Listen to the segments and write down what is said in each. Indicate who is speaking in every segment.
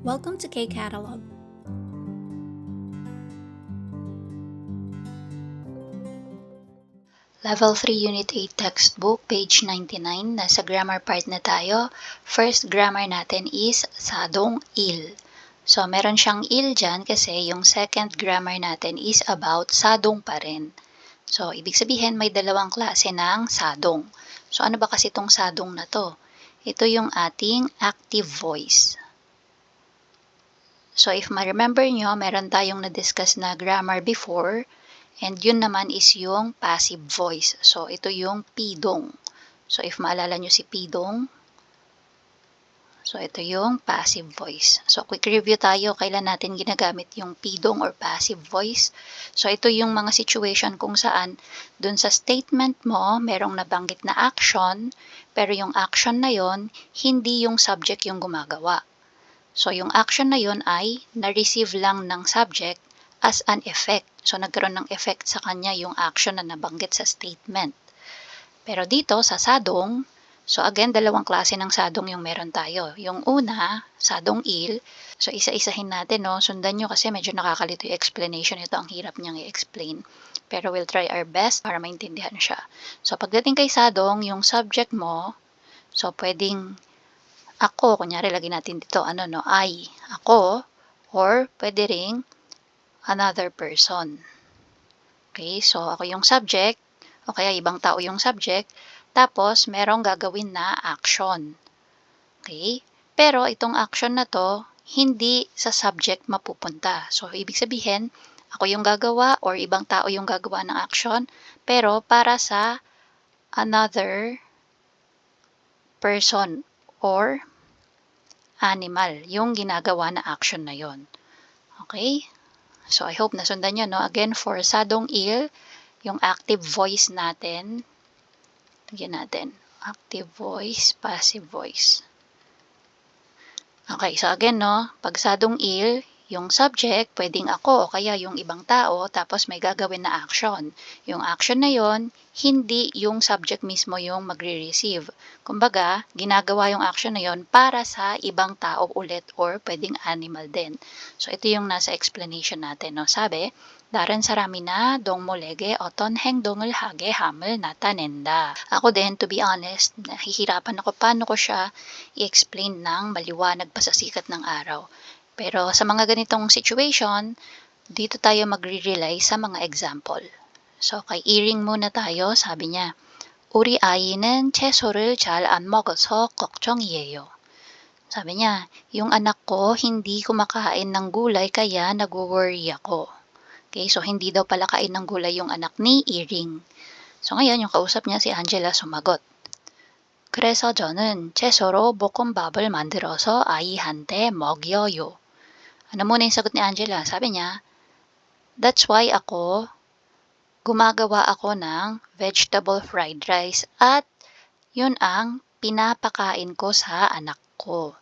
Speaker 1: Welcome to K-Catalog.
Speaker 2: Level 3 Unit 8 Textbook, page 99. Nasa grammar part na tayo. First grammar natin is sadong il. So, meron siyang il dyan kasi yung second grammar natin is about sadong pa rin. So, ibig sabihin may dalawang klase ng sadong. So, ano ba kasi itong sadong na to? Ito yung ating active voice. So, if ma-remember nyo, meron tayong na-discuss na grammar before. And yun naman is yung passive voice. So, ito yung pidong. So, if maalala nyo si pidong, so ito yung passive voice. So, quick review tayo. Kailan natin ginagamit yung pidong or passive voice. So, ito yung mga situation kung saan dun sa statement mo, merong nabanggit na action, pero yung action na yon hindi yung subject yung gumagawa. So, yung action na yon ay na-receive lang ng subject as an effect. So, nagkaroon ng effect sa kanya yung action na nabanggit sa statement. Pero dito, sa sadong, so again, dalawang klase ng sadong yung meron tayo. Yung una, sadong il. So, isa-isahin natin, no? Sundan nyo kasi medyo nakakalito yung explanation ito. Ang hirap niyang i-explain. Pero we'll try our best para maintindihan siya. So, pagdating kay sadong, yung subject mo, so pwedeng ako, kunyari, lagyan natin dito, I, ako, or pwede ring another person. Okay, so ako yung subject, o kaya ibang tao yung subject, tapos merong gagawin na action. Okay, pero itong action na to, hindi sa subject mapupunta. So, ibig sabihin, ako yung gagawa or ibang tao yung gagawa ng action, pero para sa another person or animal yung ginagawa na action na yon. Okay? So, I hope nasundan nyo, no? Again, for sadong il, yung active voice natin, lagyan natin, active voice, passive voice. Okay, so again, no? Pag sadong il, yung subject, pwedeng ako o kaya yung ibang tao, tapos may gagawin na action. Yung action na yon, hindi yung subject mismo yung magre-receive. Kumbaga, ginagawa yung action na yon para sa ibang tao ulit or pwedeng animal din. So, ito yung nasa explanation natin. No? Sabi, 다른 사람이나 동물에게 어떤 행동을 하게 함을 나타낸다. Ako din, to be honest, nahihirapan ako paano ko siya i-explain ng maliwanag pa sa sikat ng araw. Pero sa mga ganitong situation, dito tayo magre-rely sa mga example. So, kay Iring muna tayo, sabi niya, 우리 아이는 채소를 잘 안 먹어서 걱정이에요. Sabi niya, yung anak ko hindi kumakain ng gulay kaya nagwo-worry ako. Okay, so hindi daw pala kain ng gulay yung anak ni Iring. So ngayon, yung kausap niya si Angela sumagot. 그래서 저는 채소로 볶음밥을 만들어서 아이한테 먹여요. Ano muna yung sagot ni Angela? Sabi niya, that's why ako, gumagawa ako ng vegetable fried rice at yun ang pinapakain ko sa anak ko.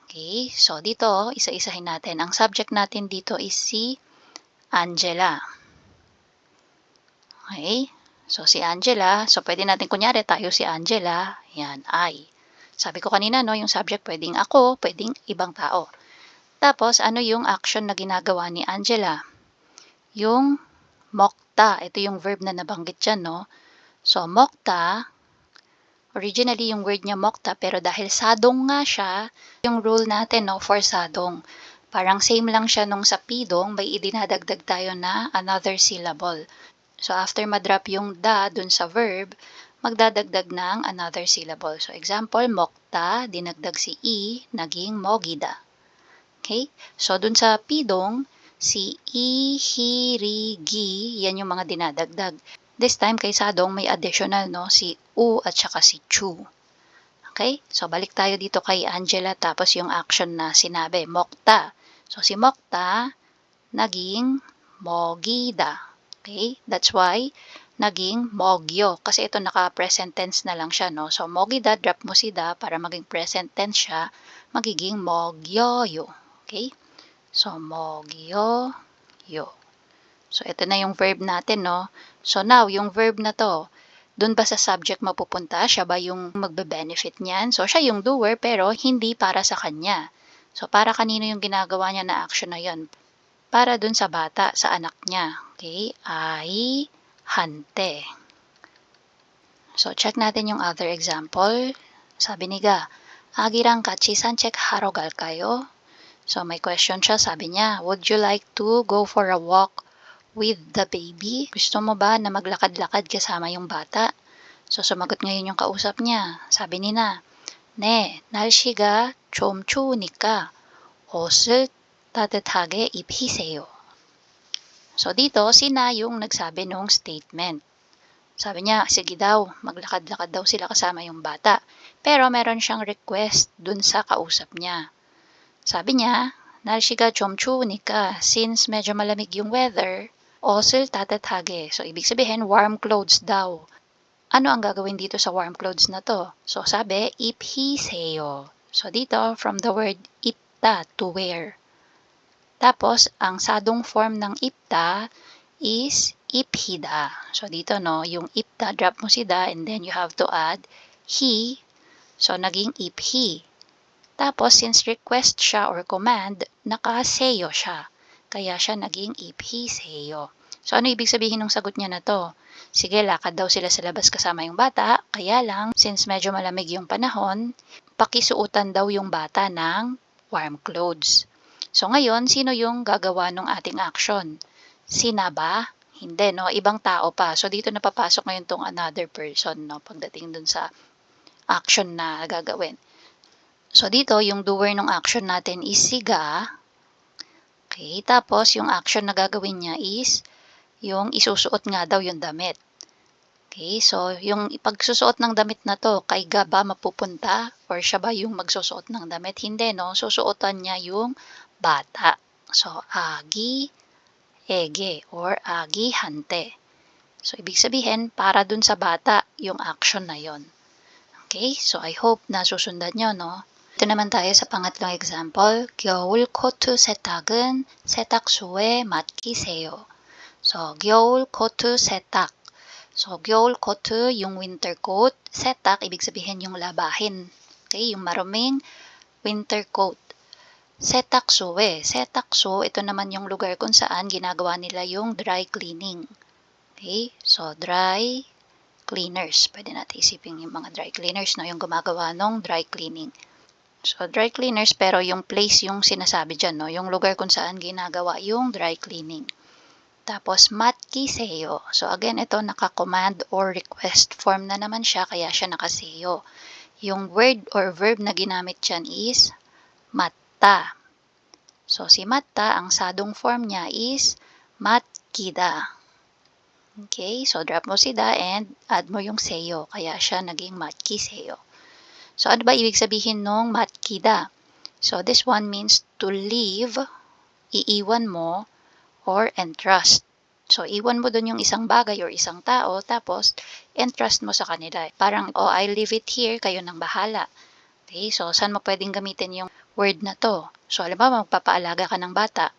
Speaker 2: Okay, so dito, isa-isahin natin. Ang subject natin dito is si Angela. Okay, so si Angela, so pwede natin kunyari tayo si Angela, yan, I. Sabi ko kanina, no, yung subject pwedeng ako, pwedeng ibang tao. Tapos, ano yung action na ginagawa ni Angela? Yung mokta. Ito yung verb na nabanggit dyan, no? So, mokta, originally yung word niya mokta, pero dahil sadong nga siya, yung rule natin, no, for sadong. Parang same lang siya nung sa pidong, may idinadagdag tayo na another syllable. So, after madrop yung da dun sa verb, magdadagdag ng another syllable. So, example, mokta, dinagdag si i, naging mogida. Okay? So, dun sa pidong, si i, hi, ri, gi, yan yung mga dinadagdag. This time, kay sadong, may additional, no? Si u at saka si chu. Okay? So, balik tayo dito kay Angela, tapos yung action na sinabi, mokta. So, si mokta, naging mogida. Okay? That's why, naging mogyo. Kasi ito naka-present tense na lang siya, no? So, mogida, drop mo si da para maging present tense siya, magiging mogyoyo. Okay? So, mogyoyo. So, ito na yung verb natin, no? So, now, yung verb na to, dun ba sa subject mapupunta? Siya ba yung magbe-benefit niyan? So, siya yung doer, pero hindi para sa kanya. So, para kanino yung ginagawa niya na action na yun? Para dun sa bata, sa anak niya. Okay? Ai hante. So, check natin yung other example. Sabi ni Ga, 아기랑 같이 산책하러 갈까요? So, may question siya. Sabi niya, would you like to go for a walk with the baby? Gusto mo ba na maglakad-lakad kasama yung bata? So, sumagot ngayon yung kausap niya. Sabi ni Na, 네, 날씨가 좀 추우니까 옷을 따뜻하게 입히세요. So, dito, sina yung nagsabi nung statement. Sabi niya, sige daw, maglakad-lakad daw sila kasama yung bata. Pero meron siyang request dun sa kausap niya. Sabi niya, 날씨가 좀 추우니까 since medyo malamig yung weather, 옷을 따뜻하게. So, ibig sabihin, warm clothes daw. Ano ang gagawin dito sa warm clothes na to? So, sabi, 입히세요. So, dito, from the word 입다, to wear. Tapos, ang sadong form ng 입다 is 입히다. So, dito, no, yung 입다, drop mo si da, and then you have to add he. So, naging 입히. Tapos, since request siya or command, naka-seyo siya. Kaya siya naging 입히세요. So, ano ibig sabihin ng sagot niya na to? Sige, lakad daw sila sa labas kasama yung bata. Kaya lang, since medyo malamig yung panahon, pakisuutan daw yung bata ng warm clothes. So, ngayon, sino yung gagawa ng ating action? Sina ba? Hindi, no? Ibang tao pa. So, dito napapasok ngayon tong another person, no? Pagdating dun sa action na gagawin. So, dito, yung doer ng action natin is si Ga. Okay, tapos yung action na gagawin niya is yung isusuot nga daw yung damit. Okay, so yung pagsusuot ng damit na to, kay Ga ba mapupunta? Or siya ba yung magsusuot ng damit? Hindi, no? Susuotan niya yung bata. So, agi ege or agi hante. So, ibig sabihin, para dun sa bata, yung action na yon. Okay, so I hope na susundan nyo, no? Ito naman tayo sa pangatlong example. 겨울 코트 세탁은 세탁소에 맡기세요. So, 겨울 코트 세탁. So, 겨울 코트, yung winter coat. 세탁, ibig sabihin yung labahin. Okay, yung maruming winter coat. 세탁소에. 세탁소, ito naman yung lugar kung saan ginagawa nila yung dry cleaning. Okay, so dry cleaners. Pwede natin isipin yung mga dry cleaners, no? Yung gumagawa ng dry cleaning. So, dry cleaners, pero yung place yung sinasabi dyan, no? Yung lugar kung saan ginagawa yung dry cleaning. Tapos, matkiseyo. So, again, ito naka-command or request form na naman siya, kaya siya nakaseyo. Yung word or verb na ginamit dyan is matta. So, si matta, ang sadong form niya is matkida. Okay, so drop mo si da and add mo yung seyo, kaya siya naging matkiseyo. So, ano ba ibig sabihin nung matkida? So, this one means to leave, iiwan mo, or entrust. So, iwan mo dun yung isang bagay or isang tao, tapos entrust mo sa kanila. Parang, oh, I leave it here, kayo nang bahala. Okay, so saan mo pwedeng gamitin yung word na to? So, alam ba, magpapaalaga ka ng bata.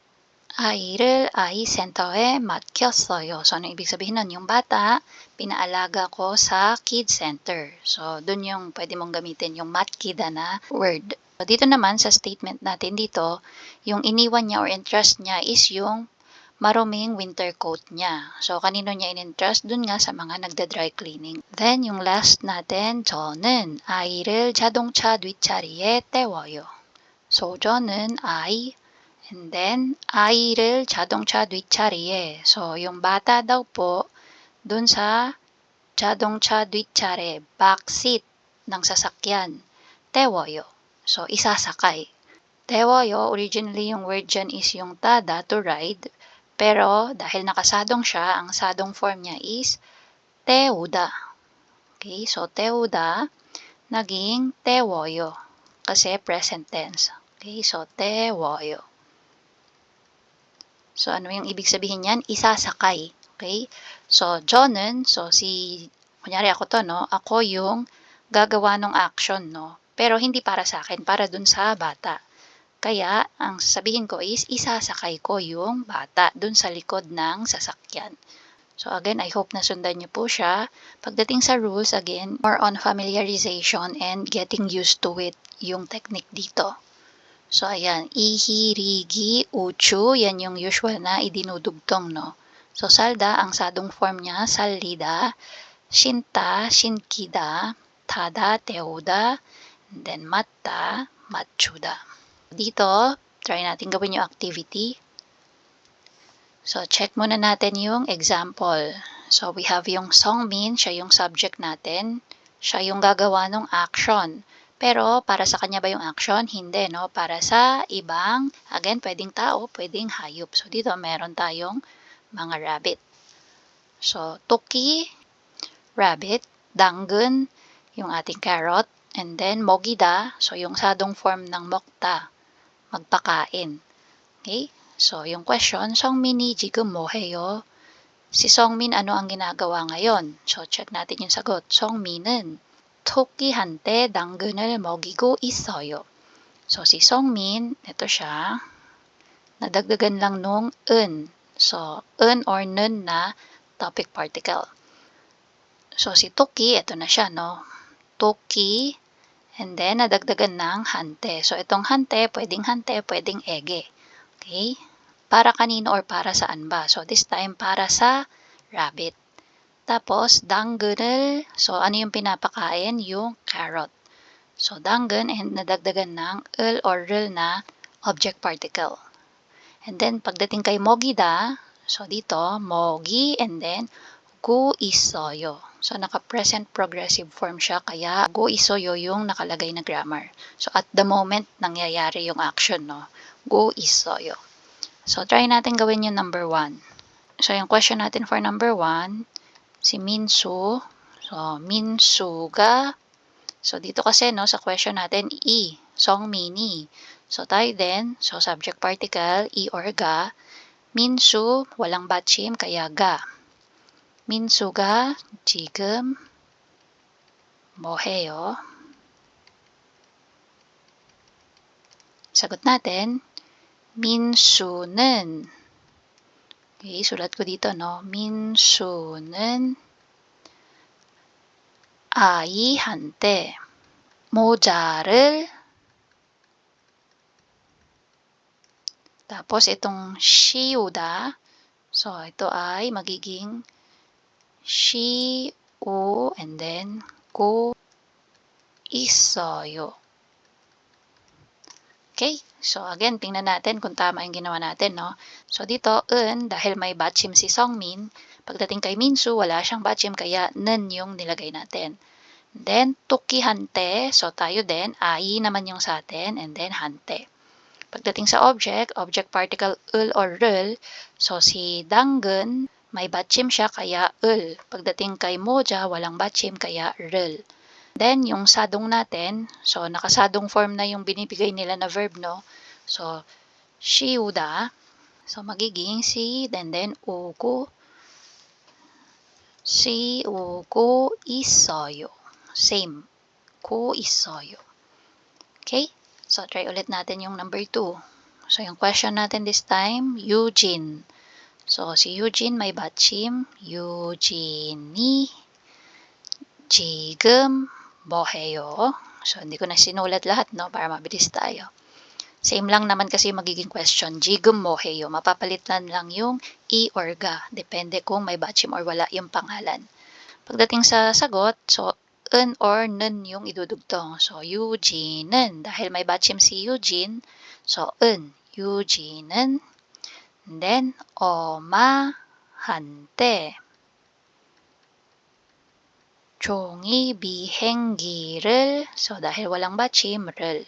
Speaker 2: 아이를 아이 센터에 맡겼어요. So, ano ibig sabihin nun? Yung bata, pinaalaga ko sa kid center. So, dun yung pwede mong gamitin yung matkida na word. So, dito naman sa statement natin dito, yung iniwan niya or entrust niya is yung maruming winter coat niya. So, kanino niya in-entrust? Dun nga sa mga nagda-dry cleaning. Then, yung last natin, 저는 아이를 자동차 뒷자리에 태워요. So, 저는 I, and then, 아이를 자동차 뒷자리에. So, yung bata daw po, dun sa 자동차 뒷자리, backseat ng sasakyan. 태워요. So, isasakay. 태워요, originally yung word dyan is yung tada, to ride. Pero, dahil nakasadong siya, ang sadong form niya is 태우다. Okay, so 태우다, naging 태워요. Kasi present tense. Okay, so 태워요. So, ano yung ibig sabihin yan? Isasakay. Okay? So, 저는, so kunyari ako to, no? Ako yung gagawa ng action, no? Pero hindi para sa akin, para dun sa bata. Kaya, ang sasabihin ko is, isasakay ko yung bata dun sa likod ng sasakyan. So, again, I hope na sundan niyo po siya. Pagdating sa rules, again, more on familiarization and getting used to it yung technique dito. So, ayan, ihirigi, uchu, yan yung usual na idinudugtong, no? So, salda, ang sadong form niya, salida, shinta, shinkida, tada, teoda, and then matta, matchuda. Dito, try natin gawin yung activity. So, check muna natin yung example. So, we have yung Songmin, siya yung subject natin. Siya yung gagawa ng action. Pero, para sa kanya ba yung action? Hindi, no? Para sa ibang, again, pwedeng tao, pwedeng hayop. So, dito, meron tayong mga rabbit. So, Toki, rabbit, Dangun, yung ating carrot, and then Mogida, so yung sadong form ng mokta, magpakain. Okay? So, yung question, Songmin이 지금 뭐 해요? Si Songmin ano ang ginagawa ngayon? So, check natin yung sagot. Songmin은 토끼한테 당근을 먹이고 있어요. So, si Songmin, ito siya, nadagdagan lang nung un. So, un or nun na topic particle. So, si Toki, ito na siya, no? Toki, and then nadagdagan ng hante. So, itong hante, pwedeng ege. Okay? Para kanino or para saan ba? So, this time, para sa rabbit. Tapos, dangunel. So, ano yung pinapakain? Yung carrot. So, dangun and nadagdagan ng ul or rul na object particle. And then, pagdating kay mogida, so dito, mogi, and then, gu isoyo. So, naka-present progressive form siya, kaya gu isoyo yung nakalagay na grammar. So, at the moment, nangyayari yung action, no? Gu isoyo. So, try natin gawin yung number 1. So, yung question natin for number 1, si Minsu. So, Minsuga. So, dito kasi, no, sa question natin, Songmini. So, tayo din. So, subject particle, i or ga. Minsu, walang batchim, kaya ga. Minsuga, 지금 뭐 해요? Sagot natin, 민수는, okay, sulat ko dito, no? 민수는 아이한테 모자를, tapos itong 씌우다, so ito ay magiging 씌우 and then 고 있어요. Okay? So, again, tingnan natin kung tama yung ginawa natin, no? So, dito, dahil may batchim si Songmin, pagdating kay Minsu, wala siyang batchim, kaya nen yung nilagay natin. Then, tuki hante, so tayo din, ai naman yung sa atin, and then hante. Pagdating sa object particle ul or rul, so si dangun, may batchim siya, kaya ul. Pagdating kay moja, walang batchim, kaya rul. Then, yung sadong natin, so nakasadong form na yung binibigay nila na verb, no? So, shiuda, so magiging si, and then uku, si uku isoyo. Same, ku isoyo. Okay? So, try ulit natin yung number 2. So, yung question natin this time, Eugene. So, si Eugene may batchim, Eugenie, 지금 뭐 해요? So, hindi ko na sinulat lahat, no? Para mabilis tayo. Same lang naman kasi magiging question. 지금 뭐 해요? Mapapalitan lang yung i or ga. Depende kung may batchim or wala yung pangalan. Pagdating sa sagot, so, un or nun yung idudugtong. So, Eugene'en. Dahil may batchim si Eugene, so, un. Eugene'en. And then, 엄마한테 종이 비행기를, so dahil walang batchim를,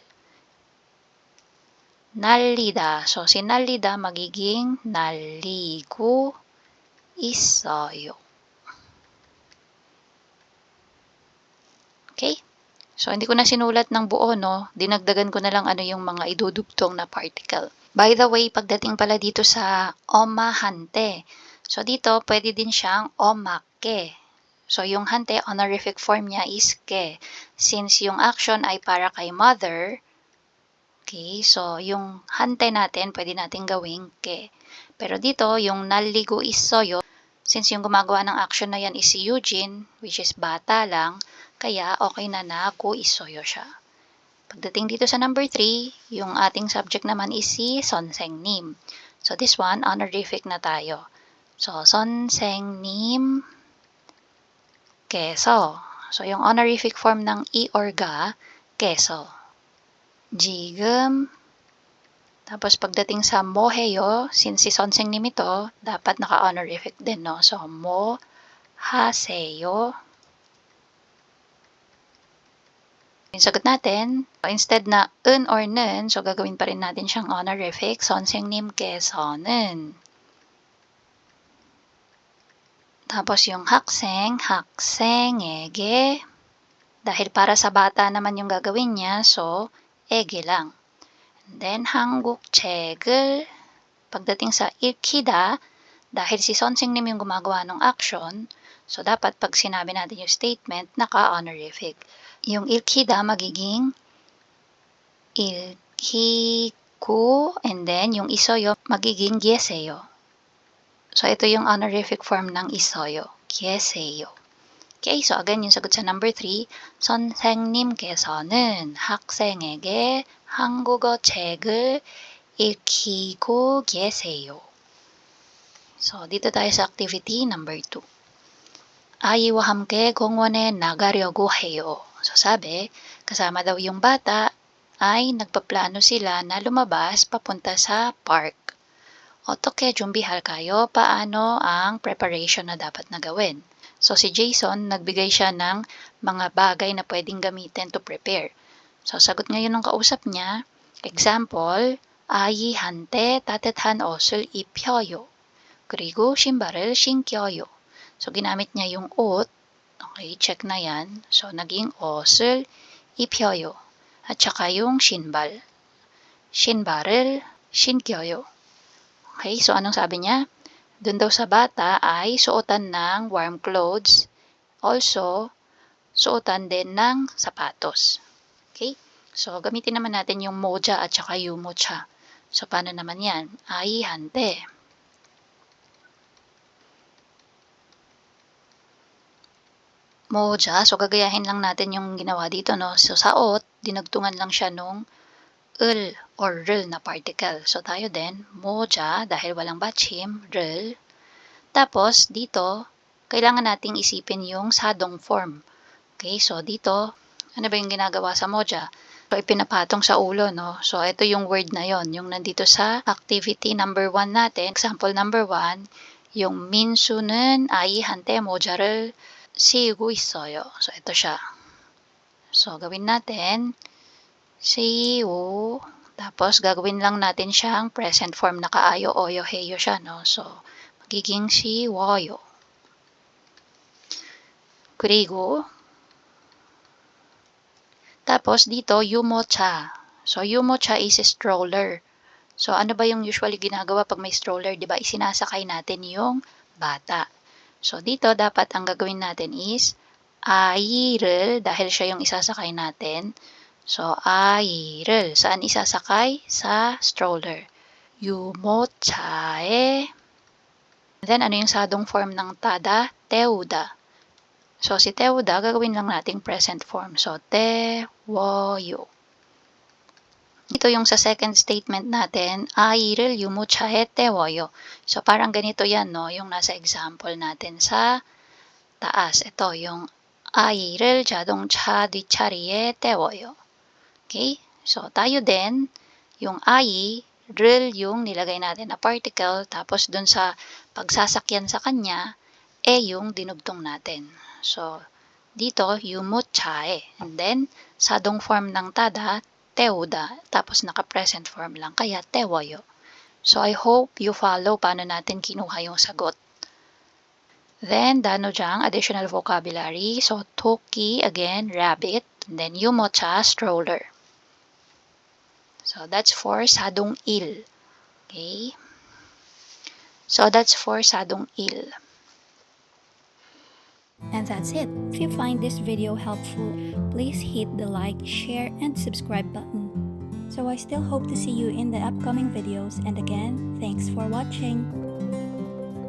Speaker 2: 날리다, so si 날리다 magiging 날리고 있어요. Okay? So, hindi ko na sinulat ng buo, no? Dinagdagan ko na lang ano yung mga idudugtong na particle. By the way, pagdating pala dito sa omahante, so dito, pwede din siyang omake. So, yung hante, honorific form niya is ke. Since yung action ay para kay mother, okay, so yung hante natin, pwede natin gawing ke. Pero dito, yung naligo is soyo, since yung gumagawa ng action na yan is si Eugene, which is bata lang, kaya okay na na ku is soyo siya. Pagdating dito sa number 3, yung ating subject naman is si Sonsengnim. So this one, honorific na tayo. So Sonsengnim keso. So yung honorific form ng i or ga, keso. Jigum. Tapos pagdating sa moheyo, since si Sonsengnim ito, dapat naka-honorific din, no? So mo haseyo. Yung sagot natin, instead na un or nun, so gagawin pa rin natin siyang honorific, 선생님께서는. Tapos yung hakseng, 학생에게. Dahil para sa bata naman yung gagawin niya, so ege lang. And then 한국 책을, pagdating sa 읽히다, dahil si Sonsengnim yung gumagawa ng action, so dapat pag sinabi natin yung statement, naka-honorific. Yung 읽히다 magiging 읽히고, and then yung isoyo magiging 계세요. So ito yung honorific form ng isoyo, 계세요. Okay, so again yung sagot sa number 3, 선생님께서는 학생에게 한국어 책을 읽히고 계세요. So dito tayo sa activity number 2. 아이와 함께 공원에 나가려고 해요. So sabi, kasama daw yung bata ay nagpaplano sila na lumabas papunta sa park. 어떻게 준비할까요? Paano ang preparation na dapat na gawin? So si Jason, nagbigay siya ng mga bagay na pwedeng gamitin to prepare. So sagot ngayon ng kausap niya, example, 아이한테 따뜻한 옷을 입혀요. 그리고 신발을 신겨요. So, ginamit niya yung 옷. Okay, check na yan. So, naging 옷을 입혀요. At saka yung 신발. 신발을 신겨요. Okay, so anong sabi niya? Doon daw sa bata ay suotan ng warm clothes. Also, suotan din ng sapatos. Okay, so gamitin naman natin yung moja at saka yumocha. So, paano naman yan? 아이한테. Moja, so gagayahin lang natin yung ginawa dito, no? So sa ot, dinagtungan lang siya nung ul or rl na particle. So tayo din, moja, dahil walang batchim, rl. Tapos dito, kailangan nating isipin yung sadong form. Okay, so dito, ano ba yung ginagawa sa moja? So ipinapatong sa ulo, no? So ito yung word na yon, yung nandito sa activity number 1 natin. Example number 1, yung 민수는 아이한테 모자를 씌우고 있어요. So, ito siya. So, gawin natin, 씌우, tapos gagawin lang natin siyang present form, nakaayo, oyo, heyo siya, no? So, magiging 씌워요. 그리고, tapos dito, 유모차. So, 유모차 is a stroller. So, ano ba yung usually ginagawa pag may stroller? Diba, isinasakay natin yung bata. So, dito dapat ang gagawin natin is 아이를, dahil siya yung isasakay natin. So, 아이를, saan isasakay? Sa stroller. 유모차에. Then, ano yung sadong form ng tada? 태우다. So, si 태우다, gagawin lang nating present form. So, 태워요. Ito yung sa second statement natin, 아이를 유모차에 태워요. So, parang ganito yan, no? Yung nasa example natin sa taas. Ito, yung 아이를 자동차 뒷자리에 태워요. Okay? So, tayo din, yung 아이를 yung nilagay natin na particle, tapos dun sa pagsasakyan sa kanya, yung dinugtong natin. So, dito, 유모차에. And then, sadong form ng tada, 태우다, tapos naka-present form lang, kaya 태워요. So, I hope you follow paano natin kinuha yung sagot. Then, 단어장, additional vocabulary. So, 토끼, again, rabbit. And then, 유모차, stroller. So, that's for sadong il. Okay? So, that's for sadong il.
Speaker 1: And that's it. If you find this video helpful, please hit the like, share, and subscribe button. So I still hope to see you in the upcoming videos, and again, thanks for watching.